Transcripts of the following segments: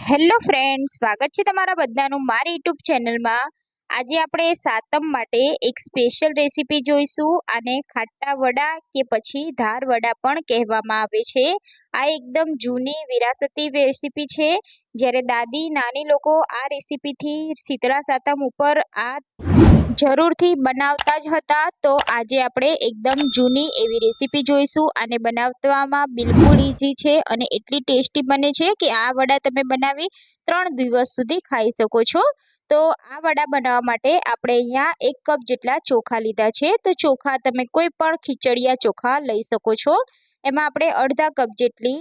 Hello friends, સ્વાગત છે તમારા બધાનું મારી યુટ્યુબ ચેનલમાં। આજે આપણે સાતમ માટે એક સ્પેશિયલ રેસીપી જોઈશું। આને ખાટા વડા કે પછી ધાર વડા પણ કહેવામાં આવે છે। આ એકદમ જૂની વિરાસતી રેસીપી છે। જ્યારે દાદી નાની લોકો આ રેસીપીથી શીતળા સાતમ ઉપર આ જરૂરથી બનાવતા જ હતા। તો આજે આપણે એકદમ જૂની એવી રેસીપી જોઈશું। આને બનાવવામાં બિલકુલ ઇઝી છે અને એટલી ટેસ્ટી બને છે કે આ વડા તમે બનાવી 3 દિવસ સુધી ખાઈ શકો છો। તો આ વડા બનાવવા માટે આપણે અહીંયા 1 કપ જેટલા ચોખા લીધા છે। તો ચોખા તમે કોઈ પણ ખીચડિયા ચોખા લઈ શકો છો। એમાં આપણે અડધા કપ જેટલી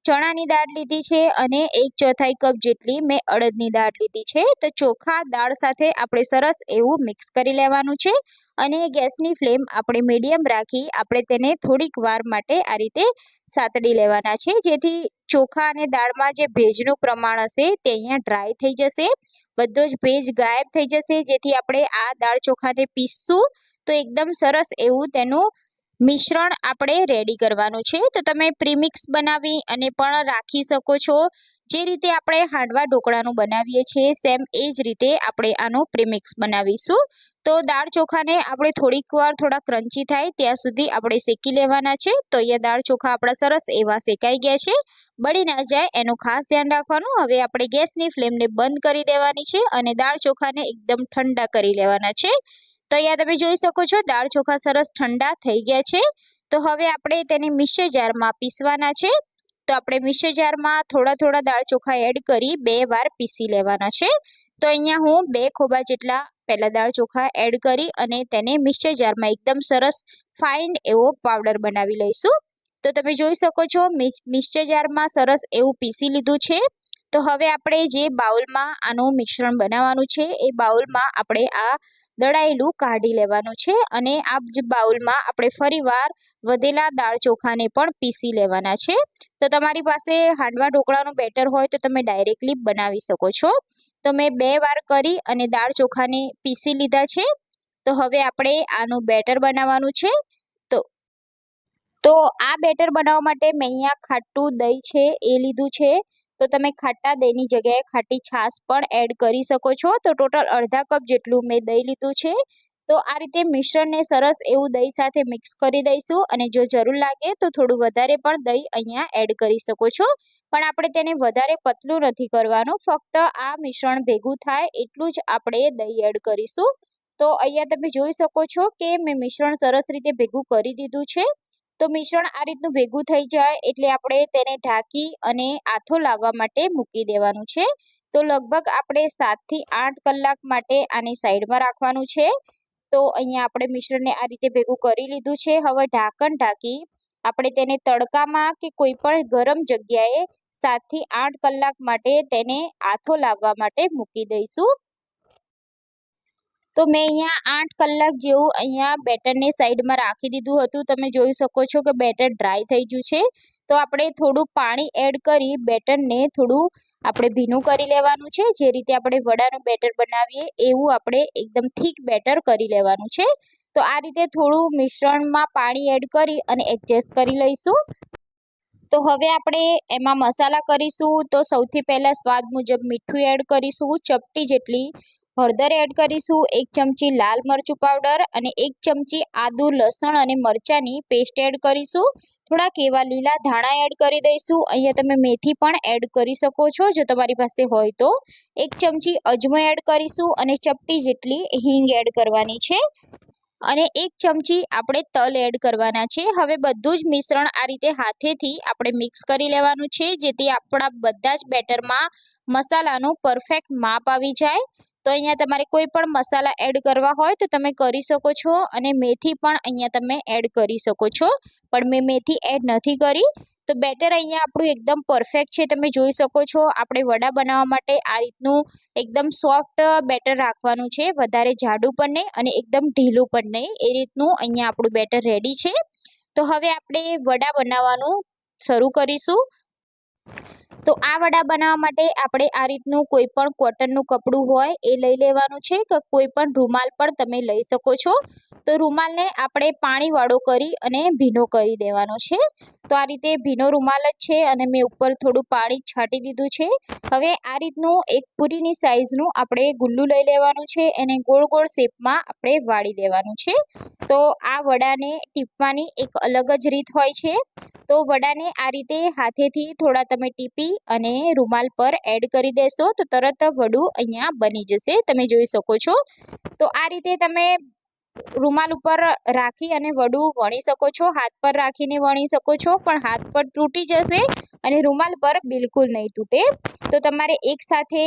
ચણાની દાળ લીધી છે અને 1/4 કપ જેટલી મેં અડદની દાળ લીધી છે। તો ચોખા દાળ સાથે આપણે સરસ એવું મિક્સ કરી લેવાનું છે અને ગેસની ફ્લેમ આપણે મીડિયમ રાખી આપણે તેને થોડીક વાર માટે આ રીતે સાતડી લેવાના છે, જેથી ચોખા અને દાળમાં જે ભેજનું પ્રમાણ હશે તે અહીંયા ડ્રાય થઈ જશે, બધો જ ભેજ ગાયબ થઈ જશે, જેથી આપણે આ દાળ ચોખાને પીસશું તો એકદમ સરસ એવું તેનું મિશ્રણ આપણે રેડી કરવાનું છે। તો તમે પ્રીમિક્સ બનાવી અને પણ રાખી શકો છો। જે રીતે આપણે હાંડવા ઢોકળાનું બનાવીએ છીએ સેમ એ જ રીતે આપણે આનું પ્રીમિક્સ બનાવીશું। તો દાળ ચોખાને આપણે થોડીક વાર થોડા ક્રન્ચી થાય ત્યાં સુધી આપણે શેકી લેવાના છે। તો અહીંયા દાળ ચોખા આપણા સરસ એવા શેકાઈ ગયા છે, બળી ના જાય એનું ખાસ ધ્યાન રાખવાનું। હવે આપણે ગેસની ફ્લેમને બંધ કરી દેવાની છે અને દાળ ચોખાને એકદમ ઠંડા કરી લેવાના છે। તો અહીંયા તમે જોઈ શકો છો દાળ ચોખા સરસ ઠંડા થઈ ગયા છે। તો હવે આપણે તેને મિક્સર જારમાં પીસવાના છે। તો આપણે મિક્સર જારમાં થોડા થોડા દાળ ચોખા એડ કરી 2 વાર પીસી લેવાના છે। તો અહીંયા હું 2 ખોબા જેટલા પહેલા દાળ ચોખા એડ કરી અને તેને મિક્સર જારમાં એકદમ સરસ ફાઇન એવો પાવડર બનાવી લઈશું। તો તમે જોઈ શકો છો મિક્સર જારમાં સરસ એવું પીસી લીધું છે। તો હવે આપણે જે બાઉલમાં આનું મિશ્રણ બનાવવાનું છે એ બાઉલમાં આપણે આ દળાયેલું કાઢી લેવાનું છે અને આ જ બાઉલમાં આપણે ફરીવાર વધેલા દાળ ચોખાને પણ પીસી લેવાના છે। તો તમારી પાસે હાંડવા ઢોકળાનું બેટર હોય તો તમે ડાયરેક્ટલી બનાવી શકો છો। તો મેં 2 વાર કરી અને દાળ ચોખાને પીસી લીધા છે। તો હવે આપણે આનું બેટર બનાવવાનું છે। તો તો આ બેટર બનાવવા માટે મેં અહીંયા ખાટું દહીં છે એ લીધું છે। તો તમે ખાટા દહીંની જગ્યાએ ખાટી છાશ પણ એડ કરી શકો છો। તો ટોટલ અડધા કપ જેટલું મેં દહીં લીધું છે। તો આ રીતે મિશ્રણને સરસ એવું દહીં સાથે મિક્સ કરી દઈશું અને જો જરૂર લાગે તો થોડું વધારે પણ દહીં અહીંયા એડ કરી શકો છો, પણ આપણે તેને વધારે પતલું નથી કરવાનું, ફક્ત આ મિશ્રણ ભેગું થાય એટલું જ આપણે દહીં એડ કરીશું। તો અહીંયા તમે જોઈ શકો છો કે મેં મિશ્રણ સરસ રીતે ભેગું કરી દીધું છે। તો મિશ્રણ આ રીતનું ભેગું થઈ જાય એટલે આપણે તેને ઢાંકી અને આથો લાવવા માટે મૂકી દેવાનું છે। તો લગભગ આપણે 7 થી 8 કલાક માટે આને સાઈડમાં રાખવાનું છે। તો અહીંયા આપણે મિશ્રણને આ રીતે ભેગું કરી લીધું છે। હવે ઢાંકણ ઢાંકી આપણે તેને તડકામાં કે કોઈ પણ ગરમ જગ્યાએ 7 થી 8 કલાક માટે તેને આથો લાવવા માટે મૂકી દઈશું। તો મેં અહીંયા 8 કલાક જેવું અહીંયા બેટરને સાઈડમાં રાખી દીધું હતું। તમે જોઈ શકો છો કે બેટર ડ્રાય થઈ ગયું છે। તો આપણે થોડું પાણી એડ કરી બેટરને થોડું આપણે ભીનું કરી લેવાનું છે। જે રીતે આપણે વડાનું બેટર બનાવીએ એવું આપણે એકદમ થીક બેટર કરી લેવાનું છે। તો આ રીતે થોડું મિશ્રણમાં પાણી એડ કરી અને એડજસ્ટ કરી લઈશું। તો હવે આપણે એમાં મસાલા કરીશું। તો સૌથી પહેલાં સ્વાદ મુજબ મીઠું એડ કરીશું, ચપટી જેટલી હળદર એડ કરીશું, 1 ચમચી લાલ મરચું પાવડર અને 1 ચમચી આદુ લસણ અને મરચાંની પેસ્ટ એડ કરીશું। થોડાક એવા લીલા ધાણા એડ કરી દઈશું। અહીંયા તમે મેથી પણ એડ કરી શકો છો જો તમારી પાસે હોય તો। 1 ચમચી અજમો એડ કરીશું અને ચપટી જેટલી હિંગ એડ કરવાની છે અને 1 ચમચી આપણે તલ એડ કરવાના છે। હવે બધું જ મિશ્રણ આ રીતે હાથેથી આપણે મિક્સ કરી લેવાનું છે, જેથી આપણા બધા જ બેટરમાં મસાલાનું પરફેક્ટ માપ આવી જાય। તો અહીંયા તમારે કોઈ પણ મસાલા એડ કરવા હોય તો તમે કરી શકો છો અને મેથી પણ અહીંયા તમે એડ કરી શકો છો, પણ મેં મેથી એડ નથી કરી। તો બેટર અહીંયા આપણું એકદમ પરફેક્ટ છે, તમે જોઈ શકો છો। આપણે વડા બનાવવા માટે આ રીતનું એકદમ સોફ્ટ બેટર રાખવાનું છે, વધારે જાડું પણ નહીં અને એકદમ ઢીલું પણ નહીં, એ રીતનું અહીંયા આપણું બેટર રેડી છે। તો હવે આપણે વડા બનાવવાનું શરૂ કરીશું। તો આ વડા બનાવવા માટે આપણે આ રીતનું કોઈ પણ કોટનનું કપડું હોય એ લઈ લેવાનું છે કે કોઈ પણ રૂમાલ પણ તમે લઈ શકો છો. તો રૂમાલને આપણે પાણીવાળો કરી અને ભીનો કરી દેવાનો છે. તો આ રીતે ભીનો રૂમાલ જ છે અને મેં ઉપર થોડું પાણી છાંટી દીધું છે. હવે આ રીતનું એક પૂરીની સાઈઝનું આપણે ગુલ્લું લઈ લેવાનું છે, એને ગોળ ગોળ શેપમાં આપણે વાળી લેવાનું છે. તો આ વડાને ટીપવાની એક અલગ જ રીત હોય છે. તો વડાને આ રીતે હાથેથી થોડા તમે ટીપી અને રૂમાલ પર એડ કરી દેશો તો તરત વડું અહીંયા બની જશે, તમે જોઈ શકો છો. તો આ રીતે તમે રૂમાલ ઉપર રાખી અને વડું વણી શકો છો, હાથ પર રાખીને વણી શકો છો, પણ હાથ પર તૂટી જશે અને રૂમાલ પર બિલકુલ નહીં તૂટે. તો તમારે એક સાથે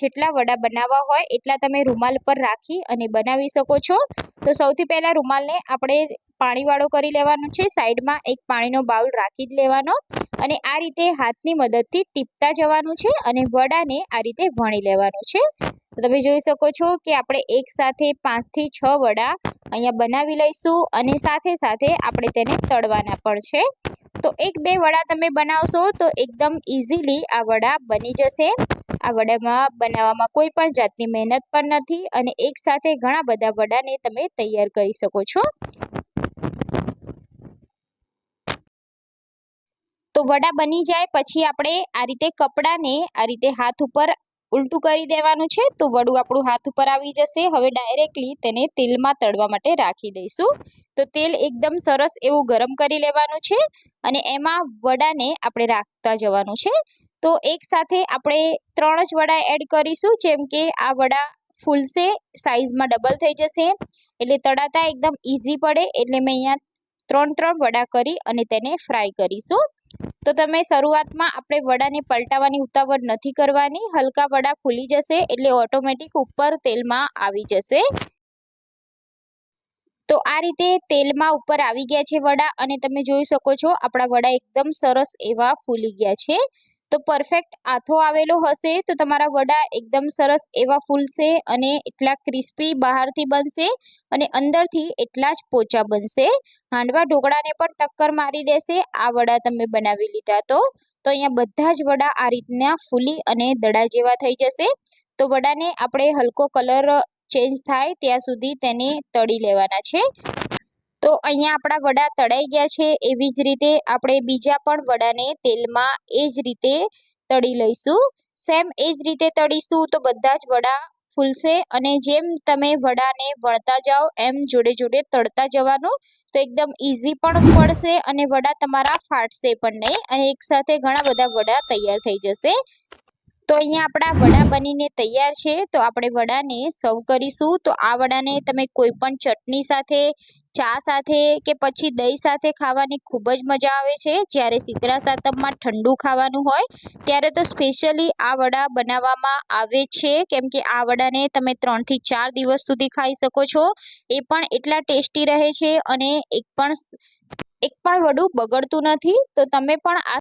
જેટલા વડા બનાવવા હોય એટલા તમે રૂમાલ પર રાખી અને બનાવી શકો છો. તો સૌથી પહેલા રૂમાલને આપણે પાણીવાળો કરી લેવાનો છે. સાઈડમાં એક પાણીનો બાઉલ રાખી જ લેવાનો અને આ રીતે હાથની મદદથી ટીપતા જવાનું છે અને વડાને આ રીતે વણી લેવાનું છે. તો તમે જોઈ શકો છો કે આપણે એક સાથે 5 થી 6 વડા અહીંયા બનાવી લઈશું અને સાથે સાથે આપણે તેને તળવાના પણ છે. તો 1-2 વડા તમે બનાવશો તો એકદમ ઇઝીલી આ વડા બની જશે. આ વડામાં બનાવવામાં કોઈ પણ જાતની મહેનત પણ નથી અને એક સાથે ઘણા બધા વડાને તમે તૈયાર કરી શકો છો. તો વડા બની જાય પછી આપણે આ રીતે કપડાને આ રીતે હાથ ઉપર ઉલટું કરી દેવાનું છે. તો વડું આપણું હાથ ઉપર આવી જશે. હવે ડાયરેક્ટલી તેને તેલમાં તળવા માટે રાખી દઈશું. તો તેલ એકદમ સરસ એવું ગરમ કરી લેવાનું છે અને એમાં વડાને આપણે રાખતા જવાનું છે. તો એક સાથે આપણે 3 જ વડા એડ કરીશું, જેમ કે આ વડા ફૂલશે, સાઈઝમાં ડબલ થઈ જશે એટલે તળાતા એકદમ ઇઝી પડે, એટલે મેં અહીંયા 3 વડા કરી અને તેને ફ્રાય કરીશું. તો તમે શરૂઆતમાં આપણે વડાને પલટાવવાની ઉતાવળ નથી કરવાની, હલકા વડા ફૂલી જશે એટલે ઓટોમેટિક ઉપર તેલમાં આવી જશે. તો આ રીતે તેલમાં ઉપર આવી ગયા છે વડા અને તમે જોઈ શકો છો આપણા વડા એકદમ સરસ એવા ફૂલી ગયા છે. તો પરફેક્ટ આથો આવેલો હશે તો તમારા વડા એકદમ સરસ એવા ફૂલશે અને એટલા ક્રિસ્પી બહારથી બનશે અને અંદરથી એટલા જ પોચા બનશે. હાંડવા ઢોકળાને પણ ટક્કર મારી દેશે આ વડા તમે બનાવી લીધા તો અહીંયા બધા જ વડા આ રીતના ફૂલી અને દડા જેવા થઈ જશે. તો વડાને આપણે હલકો કલર ચેન્જ થાય ત્યાં સુધી તેને તળી લેવાના છે. તો અહીંયા આપણા વડા તળાઈ ગયા છે. એવી જ રીતે આપણે બીજા પણ વડાને તેલમાં એ જ રીતે તળી લઈશું. સેમ એ જ રીતે તળીશું તો બધા જ વડા ફૂલશે અને જેમ તમે વડાને વણતા જાઓ એમ જોડે જોડે તળતા જવાનું. તો એકદમ ઇઝી પણ પડશે અને વડા તમારા ફાટશે પણ નહીં અને એકસાથે ઘણા બધા વડા તૈયાર થઈ જશે. તો અહીંયા આપણા વડા બનીને તૈયાર છે. તો આપણે વડાને સર્વ કરીશું. તો આ વડાને તમે કોઈ પણ ચટણી સાથે, ચા સાથે કે પછી દહીં સાથે ખાવાની ખૂબ જ મજા આવે છે. જ્યારે શીતળા સાતમમાં ઠંડુ ખાવાનું હોય ત્યારે તો સ્પેશિયલી આ વડા બનાવવામાં આવે છે, કેમ કે આ વડાને તમે 3 થી 4 દિવસ સુધી ખાઈ શકો છો. એ પણ એટલા ટેસ્ટી રહે છે અને એક પણ વડું બગડતું નથી. તો તમે પણ આ